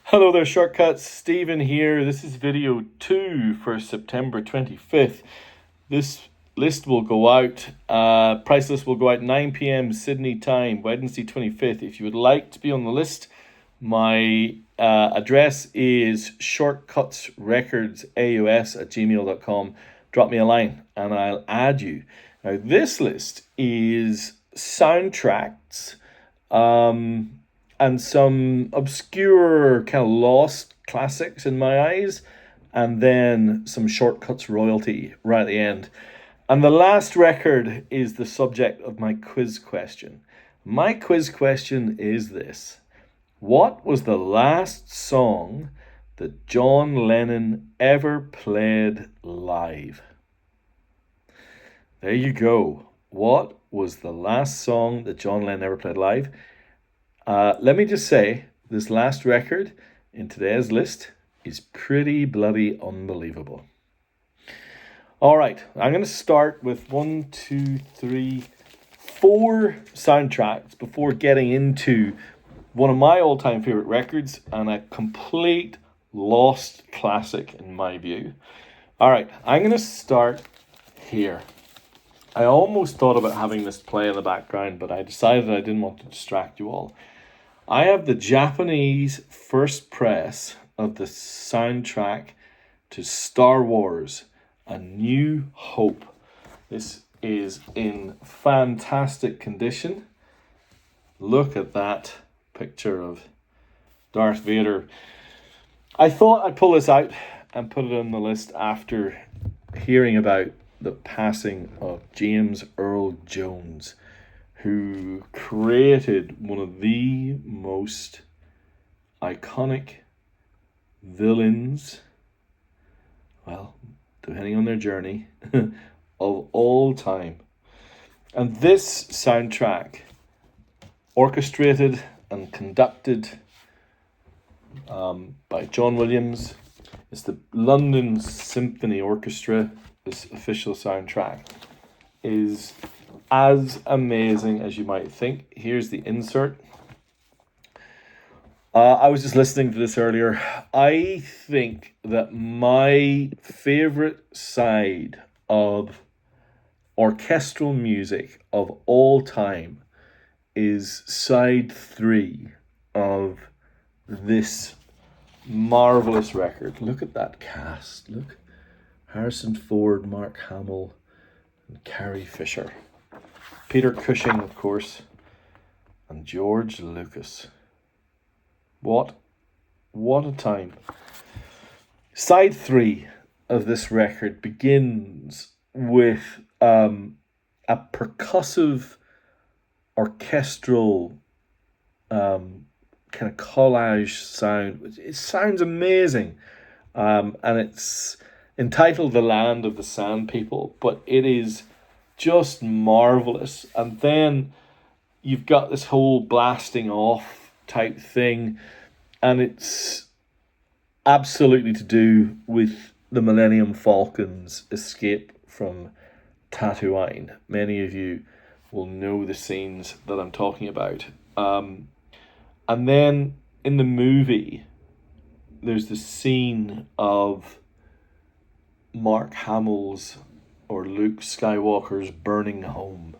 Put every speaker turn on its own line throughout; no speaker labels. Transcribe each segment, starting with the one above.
Hello there, Shortcuts. Stephen here. This is video 2 for September 25th. This list will go out, price list will go out 9 p.m. Sydney time, Wednesday 25th. If you would like to be on the list, my address is shortcutsrecordsaus@gmail.com. Drop me a line and I'll add you. Now, this list is soundtracks. And some obscure, kind of lost classics in my eyes, and then some Shortcuts royalty right at the end. And the last record is the subject of my quiz question. My quiz question is this: what was the last song that John Lennon ever played live? There you go. What was the last song that John Lennon ever played live? Let me just say, this last record in today's list is pretty bloody unbelievable. All right, I'm going to start with 1, 2, 3, 4 soundtracks before getting into one of my all-time favorite records and a complete lost classic in my view. All right, I'm going to start here. I almost thought about having this play in the background, but I decided I didn't want to distract you all. I have the Japanese first press of the soundtrack to Star Wars: A New Hope. This is in fantastic condition. Look at that picture of Darth Vader. I thought I'd pull this out and put it on the list after hearing about the passing of James Earl Jones, who created one of the most iconic villains, well, depending on their journey, of all time. And this soundtrack, orchestrated and conducted by John Williams, is the London Symphony Orchestra. This official soundtrack is as amazing as you might think. Here's the insert. I was just listening to this earlier. I think that my favorite side of orchestral music of all time is side 3 of this marvelous record. Look at that cast. Look. Harrison Ford, Mark Hamill, and Carrie Fisher. Peter Cushing, of course, and George Lucas. What a time. Side 3 of this record begins with a percussive orchestral kind of collage sound. It sounds amazing. And it's entitled The Land of the Sand People, but it is just marvelous. And then you've got this whole blasting off type thing, and it's absolutely to do with the Millennium Falcon's escape from Tatooine. Many of you will know the scenes that I'm talking about. And then in the movie, there's the scene of Mark Hamill's or Luke Skywalker's burning home.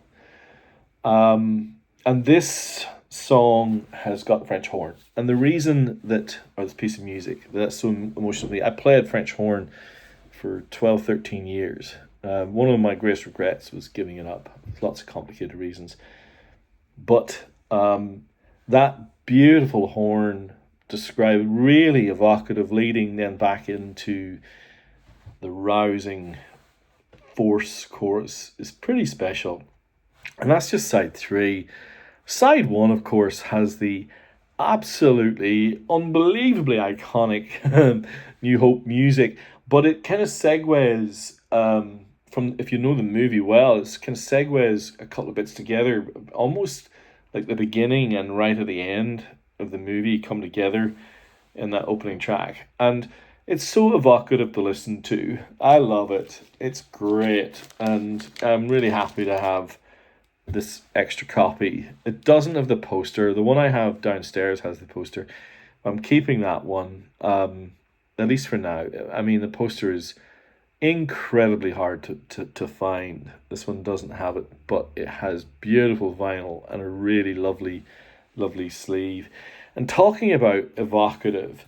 And this song has got French horn. And the reason that, or this piece of music, that's so emotional to me, I played French horn for 12, 13 years. One of my greatest regrets was giving it up. Lots of complicated reasons. But that beautiful horn described, really evocative, leading then back into the rousing force chorus is pretty special. And that's just side 3. Side 1, of course, has the absolutely unbelievably iconic New Hope music, but it kind of segues from, if you know the movie well, it's kind of segues a couple of bits together, almost like the beginning and right at the end of the movie come together in that opening track. And it's so evocative to listen to. I love it. It's great. And I'm really happy to have this extra copy. It doesn't have the poster. The one I have downstairs has the poster. I'm keeping that one, at least for now. I mean, the poster is incredibly hard to find. This one doesn't have it, but it has beautiful vinyl and a really lovely sleeve. And talking about evocative,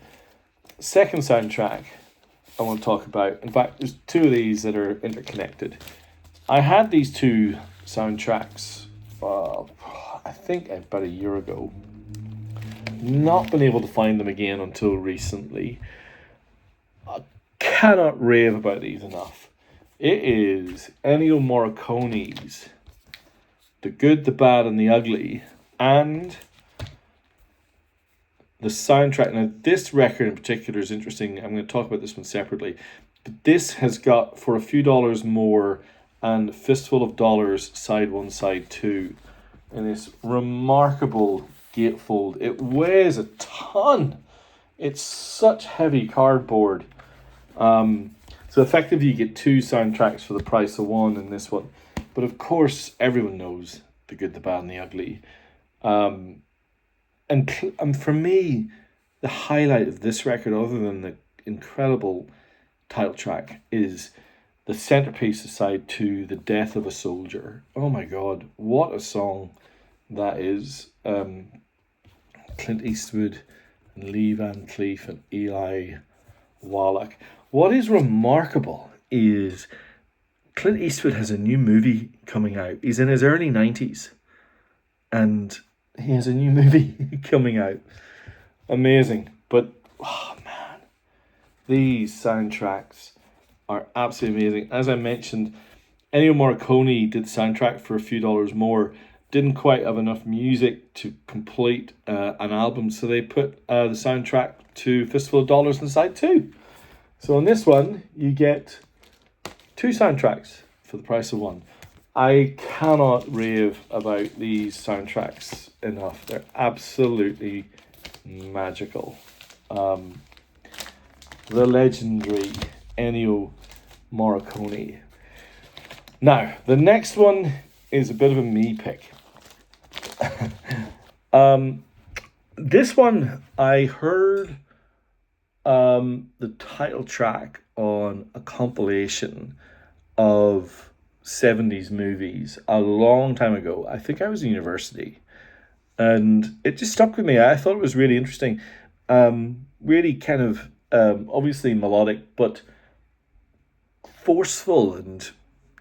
second soundtrack I want to talk about. In fact, there's two of these that are interconnected. I had these two soundtracks, I think about a year ago. Not been able to find them again until recently. I cannot rave about these enough. It is Ennio Morricone's The Good, the Bad, and the Ugly, and the soundtrack. Now, this record in particular is interesting. I'm going to talk about this one separately. But this has got, for a few dollars more, and Fistful of Dollars, side 1, side 2. And this remarkable gatefold. It weighs a ton. It's such heavy cardboard. So effectively you get two soundtracks for the price of one in this one. But of course, everyone knows The Good, the Bad, and the Ugly. And for me, the highlight of this record, other than the incredible title track, is the centerpiece of side 2, The Death of a Soldier. Oh my God, what a song that is. Clint Eastwood and Lee Van Cleef and Eli Wallach. What is remarkable is Clint Eastwood has a new movie coming out. He's in his early 90s. And he has a new movie coming out. Amazing. But, oh man, these soundtracks are absolutely amazing. As I mentioned, Ennio Morricone did the soundtrack for a few dollars more. Didn't quite have enough music to complete an album, so they put the soundtrack to Fistful of Dollars in side 2. So on this one, you get two soundtracks for the price of one. I cannot rave about these soundtracks enough. They're absolutely magical. The legendary Ennio Morricone. Now, the next one is a bit of a me pick. This one, I heard the title track on a compilation of 70s movies a long time ago. I think I was in university, and it just stuck with me. I thought it was really interesting. Really kind of obviously melodic, but forceful and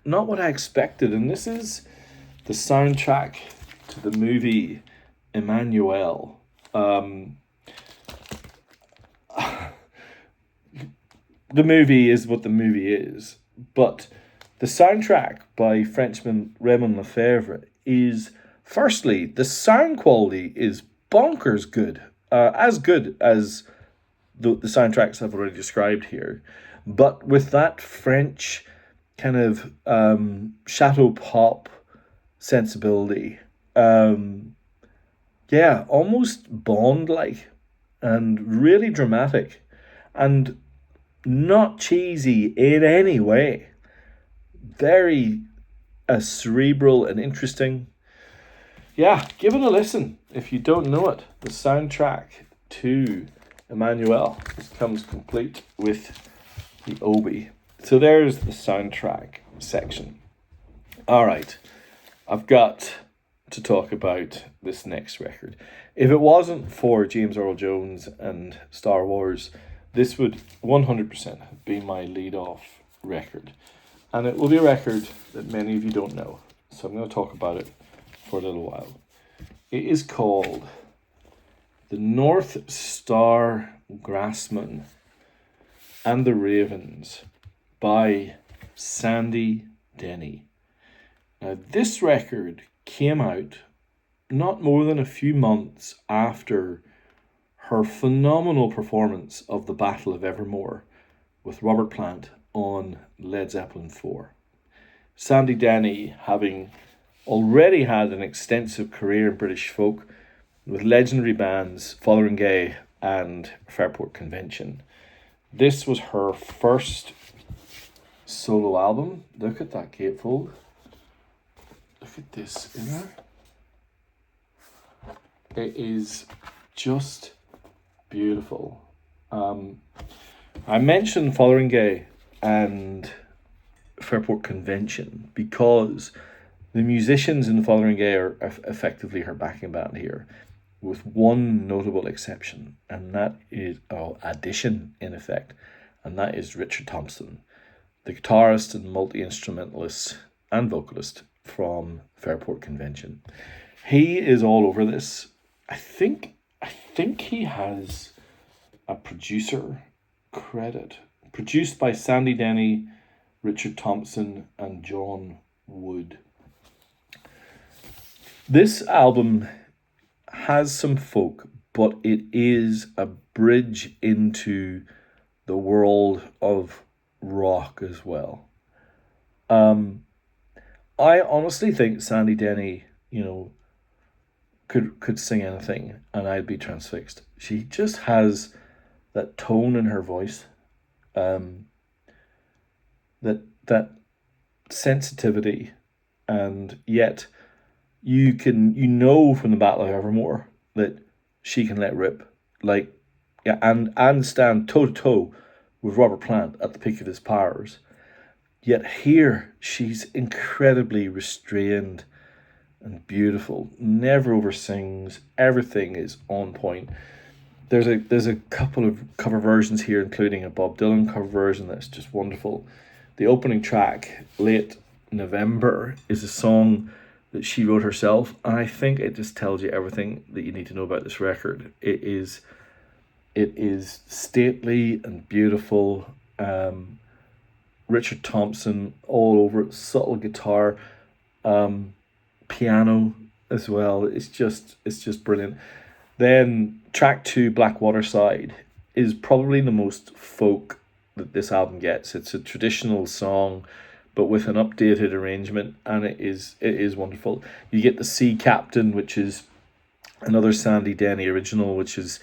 not what I expected. And this is the soundtrack to the movie Emmanuel. The movie is what the movie is, but the soundtrack by Frenchman Raymond Lefebvre is, firstly, the sound quality is bonkers good, as good as the soundtracks I've already described here, but with that French kind of chateau pop sensibility. Yeah, almost Bond-like and really dramatic and not cheesy in any way. Very cerebral and interesting. Yeah, give it a listen if you don't know it. The soundtrack to Emmanuel comes complete with the Obi. So there's the soundtrack section. All right, I've got to talk about this next record. If it wasn't for James Earl Jones and Star Wars, this would 100% be my lead-off record. And it will be a record that many of you don't know. So I'm going to talk about it for a little while. It is called The North Star Grassman and the Ravens by Sandy Denny. Now, this record came out not more than a few months after her phenomenal performance of the Battle of Evermore with Robert Plant on Led Zeppelin 4. Sandy Denny, having already had an extensive career in British folk with legendary bands Fotheringay and Fairport Convention. This was her first solo album. Look at that gatefold. Look at this inner. It is just beautiful. I mentioned Fotheringay and Fairport Convention because the musicians in Fotheringay are effectively her backing band here, with one notable exception, and that is addition in effect, and that is Richard Thompson, the guitarist and multi-instrumentalist and vocalist from Fairport Convention. He is all over this. I think he has a producer credit. Produced by Sandy Denny, Richard Thompson, and John Wood. This album has some folk, but it is a bridge into the world of rock as well. I honestly think Sandy Denny, could sing anything and I'd be transfixed. She just has that tone in her voice, that sensitivity, and yet you know from the Battle of Evermore that she can let rip, and stand toe to toe with Robert Plant at the peak of his powers. Yet here she's incredibly restrained and beautiful, never oversins, everything is on point. There's a couple of cover versions here, including a Bob Dylan cover version that's just wonderful. The opening track, Late November, is a song that she wrote herself, and I think it just tells you everything that you need to know about this record. It is stately and beautiful. Richard Thompson all over it, subtle guitar, piano as well. It's just brilliant. Then track 2, Blackwater Side, is probably the most folk that this album gets. It's a traditional song, but with an updated arrangement, and it is wonderful. You get the Sea Captain, which is another Sandy Denny original, which is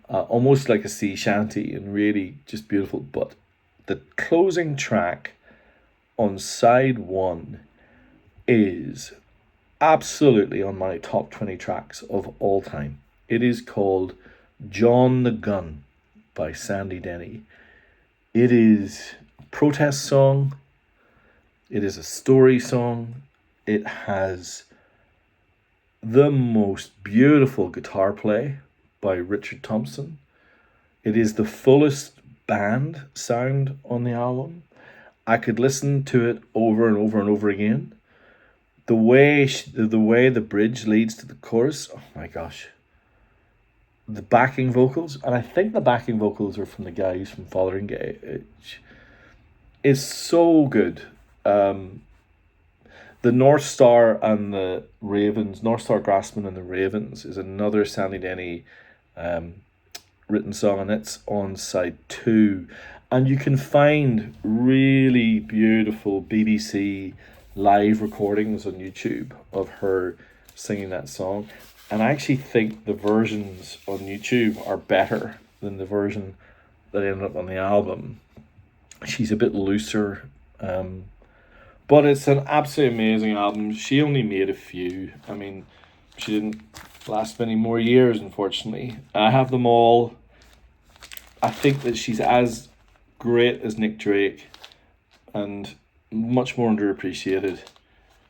almost like a sea shanty and really just beautiful. But the closing track on side 1 is absolutely on my top 20 tracks of all time. It is called John the Gun by Sandy Denny. It is a protest song. It is a story song. It has the most beautiful guitar play by Richard Thompson. It is the fullest band sound on the album. I could listen to it over and over and over again. The way the bridge leads to the chorus, oh my gosh. The backing vocals, and I think the backing vocals are from the guys from Fotheringay. It is so good. The North Star and the Ravens, North Star Grassman and the Ravens, is another Sandy Denny written song, and it's on side 2. And you can find really beautiful BBC live recordings on YouTube of her singing that song. And I actually think the versions on YouTube are better than the version that ended up on the album. She's a bit looser, but it's an absolutely amazing album. She only made a few. I mean, she didn't last many more years, unfortunately. I have them all. I think that she's as great as Nick Drake and much more underappreciated.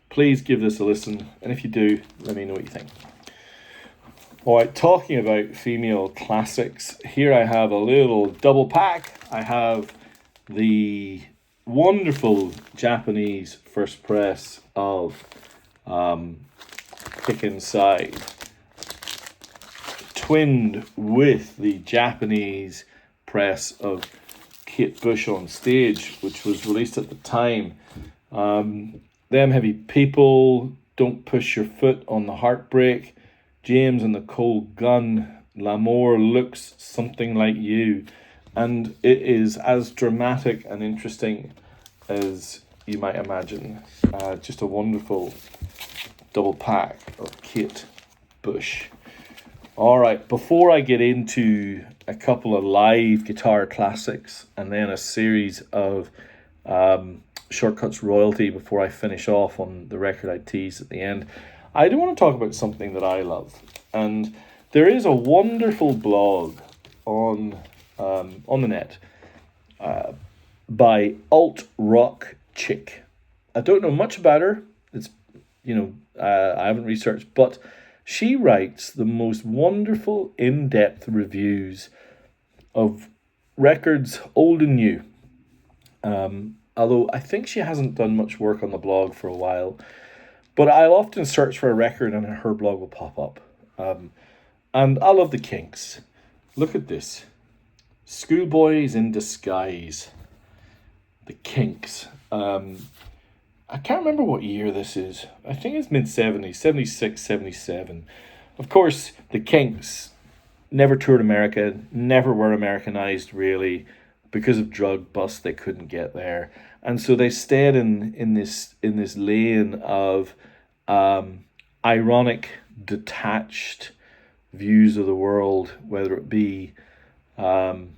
Please give this a listen, and if you do, let me know what you think. Alright, talking about female classics, here I have a little double pack. I have the wonderful Japanese first press of Kick Inside, twinned with the Japanese press of Kate Bush on Stage, which was released at the time. Them Heavy People, Don't Push Your Foot on the Heartbreak, James and the Cold Gun, L'amour Looks Something Like You. And it is as dramatic and interesting as you might imagine. Just a wonderful double pack of Kate Bush. Alright, before I get into a couple of live guitar classics and then a series of Shortcuts royalty before I finish off on the record I teased at the end, I do want to talk about something that I love. And there is a wonderful blog on the net by Alt Rock Chick. I don't know much about her. It's I haven't researched, but she writes the most wonderful in-depth reviews of records old and new. Although I think she hasn't done much work on the blog for a while, but I'll often search for a record and her blog will pop up. And I love the Kinks. Look at this. Schoolboys in Disguise. The Kinks. I can't remember what year this is. I think it's mid-70s, 76, 77. Of course, the Kinks never toured America, never were Americanized really. Because of drug bust, they couldn't get there. And so they stayed in this lane of ironic, detached views of the world, whether it be London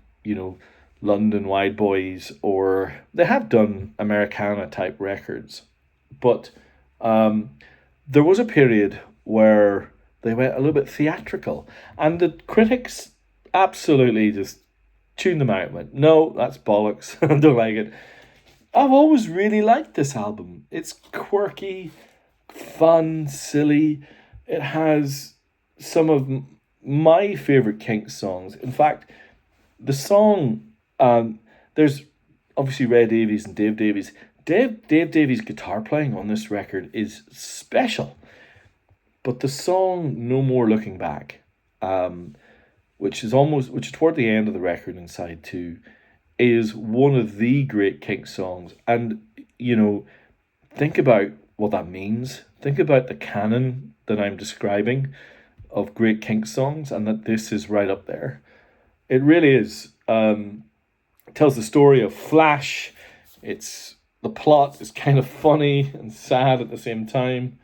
Wide Boys, or they have done Americana type records. But there was a period where they went a little bit theatrical, and the critics absolutely just tuned them out and went, no, that's bollocks. I don't like it. I've always really liked this album. It's quirky, fun, silly. It has some of my favorite Kinks songs. In fact, the song, there's obviously Ray Davies and Dave Davies. Dave Davies' guitar playing on this record is special. But the song No More Looking Back, which is toward the end of the record in side 2, is one of the great Kinks songs. And, think about what that means. Think about the canon that I'm describing of great Kinks songs, and that this is right up there. It really is. It tells the story of Flash. The plot is kind of funny and sad at the same time.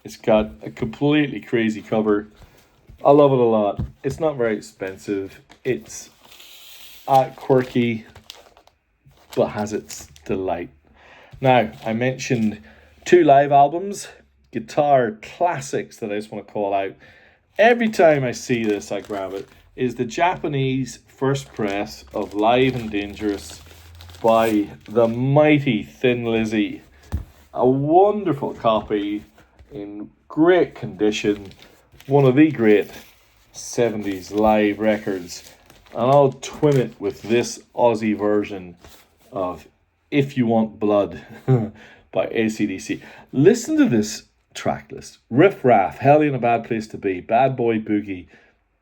It's got a completely crazy cover. I love it a lot. It's not very expensive. It's quirky, but has its delight. Now, I mentioned 2 live albums, guitar classics that I just want to call out. Every time I see this, I grab it. Is the Japanese first press of Live and Dangerous by the mighty Thin Lizzy. A wonderful copy in great condition. One of the great 70s live records. And I'll twin it with this Aussie version of If You Want Blood by AC/DC. Listen to this track list. Riff Raff, Hell Ain't a Bad Place to Be, Bad Boy Boogie,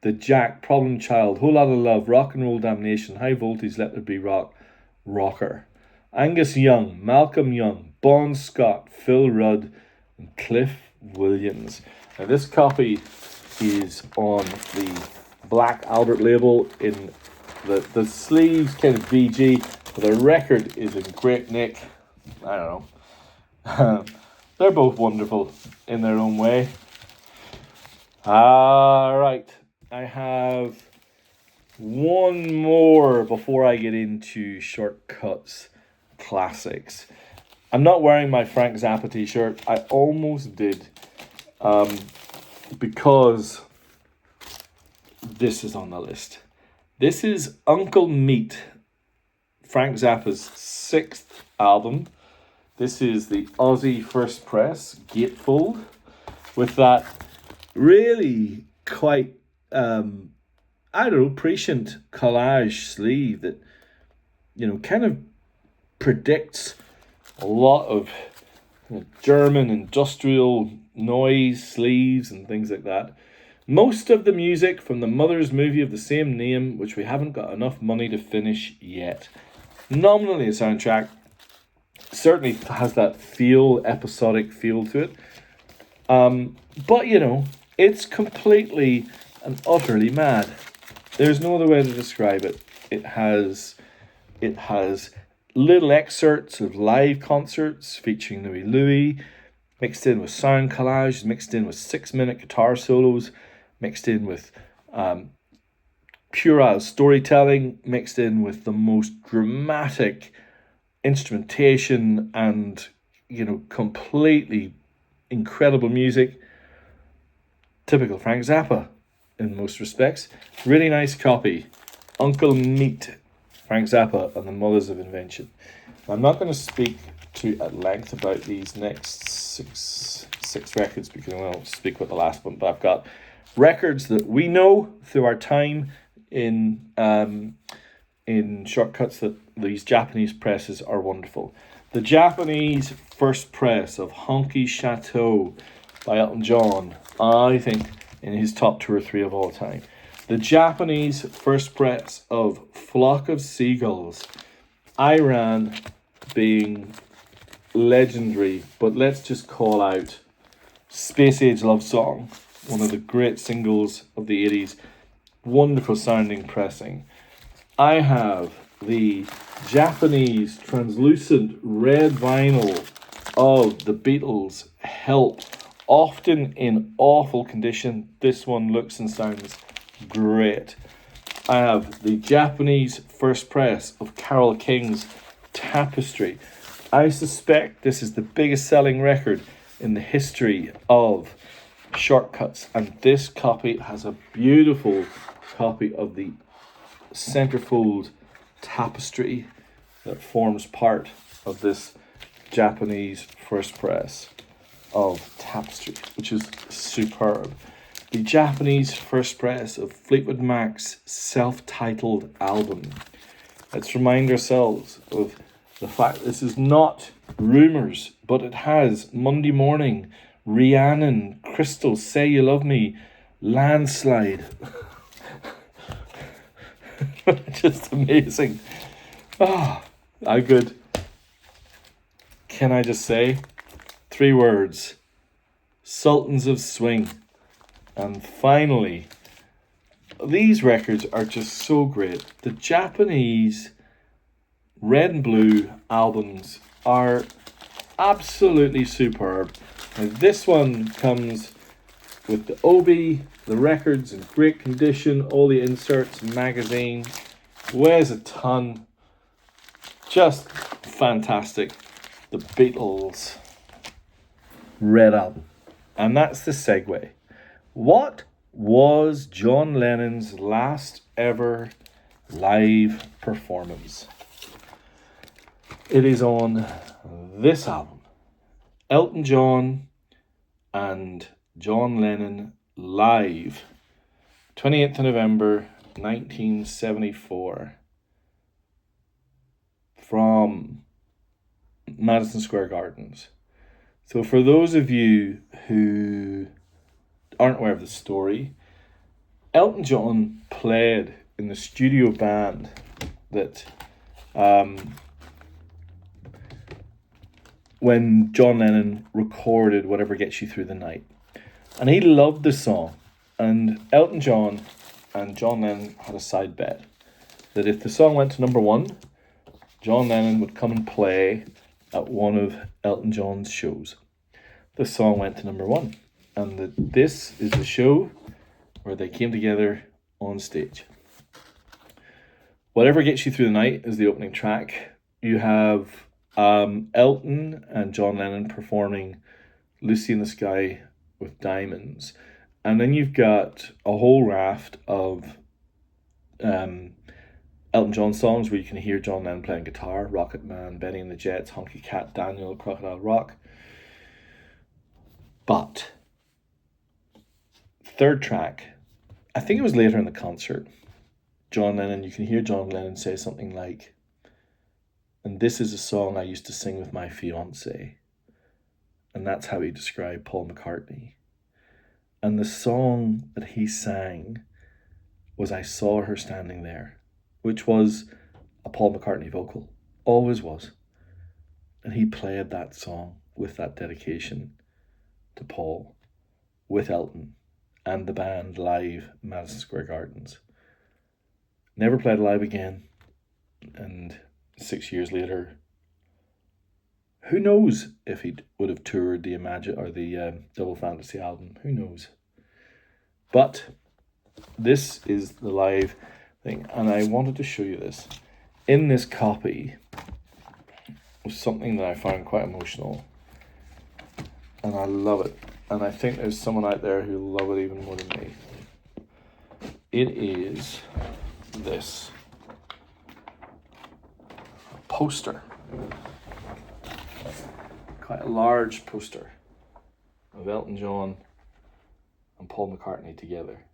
The Jack, Problem Child, Whole Lotta Love, Rock and Roll Damnation, High Voltage, Let There Be Rock, Rocker. Angus Young, Malcolm Young, Bon Scott, Phil Rudd, and Cliff Williams. Now this copy is on the Black Albert label. In the sleeves kind of BG, but the record is in great nick. I don't know. They're both wonderful in their own way. Right. I have one more before I get into Shortcuts classics. I'm not wearing my Frank Zappa t-shirt. I almost did. Because this is on the list. This is Uncle Meat, Frank Zappa's 6th album. This is the Aussie first press, gatefold, with that really quite, prescient collage sleeve that, kind of predicts a lot of German industrial noise sleeves and things like that. Most of the music from the Mother's movie of the same name, which we haven't got enough money to finish yet. Nominally a soundtrack. Certainly has that episodic feel to it. But, it's completely and utterly mad. There's no other way to describe it. It has little excerpts of live concerts featuring Louis, mixed in with sound collages, mixed in with 6-minute guitar solos, mixed in with puerile storytelling, mixed in with the most dramatic instrumentation and, completely incredible music. Typical Frank Zappa. in most respects. Really nice copy. Uncle Meat, Frank Zappa and the Mothers of Invention. I'm not going to speak at length about these next six records because I won't speak about the last one, but I've got records that we know through our time in Shortcuts that these Japanese presses are wonderful. The Japanese first press of Honky Chateau by Elton John, I think, in his top 2 or 3 of all time. The Japanese first press of Flock of Seagulls, Iran being legendary, but let's just call out Space Age Love Song, one of the great singles of the 80s. Wonderful sounding pressing. I have the Japanese translucent red vinyl of the Beatles' Help, often in awful condition. This one looks and sounds great. I have the Japanese first press of Carole King's Tapestry. I suspect this is the biggest selling record in the history of Shortcuts, and this copy has a beautiful copy of the centerfold tapestry that forms part of this Japanese first press of Tapestry, which is superb. The Japanese first press of Fleetwood Mac's self-titled album. Let's remind ourselves of the fact this is not rumours, but it has Monday Morning, Rhiannon, Crystal, Say You Love Me, Landslide. Just amazing. How good. Can I just say 3 words? Sultans of Swing. And finally, these records are just so great. The Japanese red and blue albums are absolutely superb. Now, this one comes with the Obi, the records in great condition, all the inserts, magazine, weighs a ton. Just fantastic. The Beatles Red Album. And that's the segue. What was John Lennon's last ever live performance? It is on this album. Elton John and John Lennon live. 28th of November 1974. From Madison Square Gardens. So for those of you who aren't aware of the story, Elton John played in the studio band that when John Lennon recorded Whatever Gets You Through the Night. And he loved the song. And Elton John and John Lennon had a side bet that if the song went to number 1, John Lennon would come and play at one of Elton John's shows. The song went to number 1. And this is the show where they came together on stage. Whatever Gets You Through the Night is the opening track. You have Elton and John Lennon performing Lucy in the Sky with Diamonds. And then you've got a whole raft of Elton John songs where you can hear John Lennon playing guitar, Rocket Man, Benny and the Jets, Honky Cat, Daniel, Crocodile Rock. But third track, I think it was later in the concert, John Lennon, you can hear John Lennon say something like, and this is a song I used to sing with my fiancée. And that's how he described Paul McCartney. And the song that he sang was I Saw Her Standing There, which was a Paul McCartney vocal. Always was. And he played that song with that dedication to Paul, with Elton and the band live at Madison Square Gardens. Never played live again. And 6 years later, who knows if he would have toured the Double Fantasy album? Who knows? But this is the live thing, and I wanted to show you this. In this copy was something that I found quite emotional, and I love it. And I think there's someone out there who'll love it even more than me. It is this poster. Quite a large poster of Elton John and Paul McCartney together.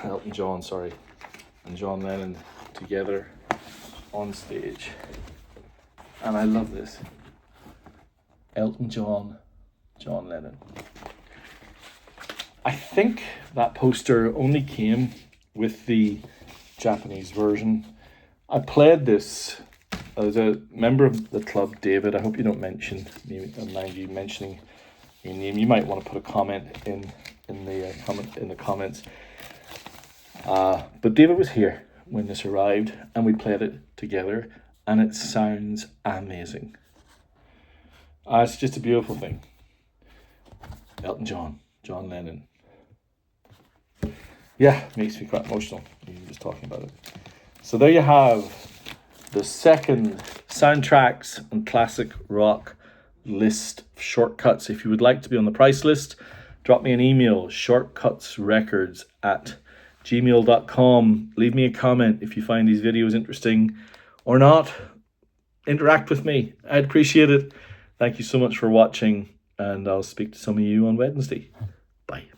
Elton John, sorry, and John Lennon together on stage. And I love this. Elton John, John Lennon. I think that poster only came with the Japanese version. I played this as a member of the club, David. I hope you don't mention me, mind you mentioning your name. You might want to put a comment in the comments. But David was here when this arrived, and we played it together, and it sounds amazing. It's just a beautiful thing. Elton John, John Lennon. Yeah, makes me quite emotional. You were just talking about it. So there you have the second soundtracks and classic rock list of shortcuts. If you would like to be on the price list, drop me an email, shortcutsrecords@gmail.com. Leave me a comment if you find these videos interesting or not. Interact with me. I'd appreciate it. Thank you so much for watching, and I'll speak to some of you on Wednesday. Bye.